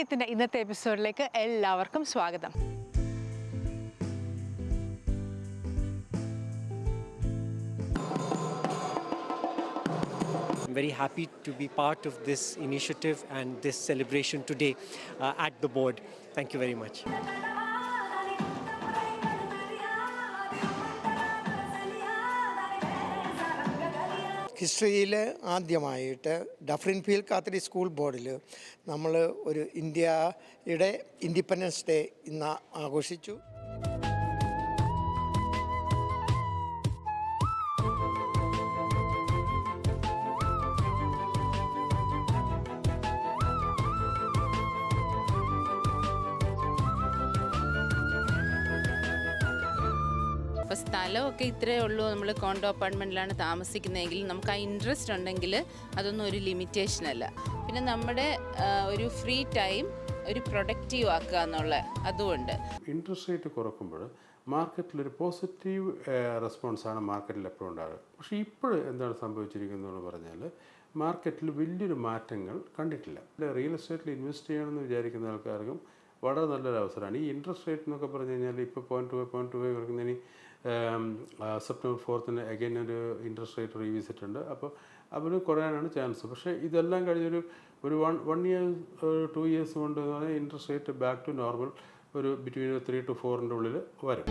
സമയത്തിൻ്റെ ഇന്നത്തെ എപ്പിസോഡിലേക്ക് എല്ലാവർക്കും സ്വാഗതം. I'm very happy to be part of this initiative and this celebration today at the board. Thank you very much. ഹിസ്റ്ററിയിൽ ആദ്യമായിട്ട് ഡഫറിൻ ഫീൽ കാത്തലിക് സ്കൂൾ ബോർഡിൽ നമ്മൾ ഒരു ഇന്ത്യയുടെ ഇൻഡിപെൻഡൻസ് ഡേ ഇന്ന് ആഘോഷിച്ചു. അപ്പോൾ സ്ഥലമൊക്കെ ഇത്രയേ ഉള്ളൂ. നമ്മൾ കോണ്ടോ അപ്പാർട്ട്മെൻറ്റിലാണ് താമസിക്കുന്നതെങ്കിൽ നമുക്ക് ആ ഇൻട്രസ്റ്റ് ഉണ്ടെങ്കിൽ അതൊന്നും ഒരു ലിമിറ്റേഷൻ അല്ല. പിന്നെ നമ്മുടെ ഒരു ഫ്രീ ടൈം ഒരു പ്രൊഡക്റ്റീവ് ആക്കുക എന്നുള്ള അതുകൊണ്ട് ഇൻട്രസ്റ്റ് റേറ്റ് കുറക്കുമ്പോൾ മാർക്കറ്റിലൊരു പോസിറ്റീവ് റെസ്പോൺസാണ് മാർക്കറ്റിൽ എപ്പോഴും ഉണ്ടാകുക. പക്ഷേ ഇപ്പോൾ എന്താണ് സംഭവിച്ചിരിക്കുന്നതെന്ന് പറഞ്ഞാൽ മാർക്കറ്റിൽ വലിയൊരു മാറ്റങ്ങൾ കണ്ടിട്ടില്ല. റിയൽ എസ്റ്റേറ്റിൽ ഇൻവെസ്റ്റ് ചെയ്യണമെന്ന് വിചാരിക്കുന്ന ആൾക്കാർക്കും വളരെ നല്ലൊരു അവസരമാണ്. ഈ ഇൻട്രസ്റ്റ് റേറ്റ് എന്നൊക്കെ പറഞ്ഞു കഴിഞ്ഞാൽ ഇപ്പോൾ 0.2 കിടക്കുന്നതിന് സെപ്റ്റംബർ 4 അഗൈൻ ഒരു ഇൻട്രസ്റ്റ് റേറ്റ് റീവിസിറ്റ് ഉണ്ട്. അപ്പോൾ അവന് കുറയാനാണ് ചാൻസ്. പക്ഷേ ഇതെല്ലാം കഴിഞ്ഞൊരു 1 ഇയർ 2 ഇയേഴ്സ് കൊണ്ട് interest rate back to normal ഒരു ബിറ്റ്വീൻ 3 to 4 ഉള്ളിൽ വരും.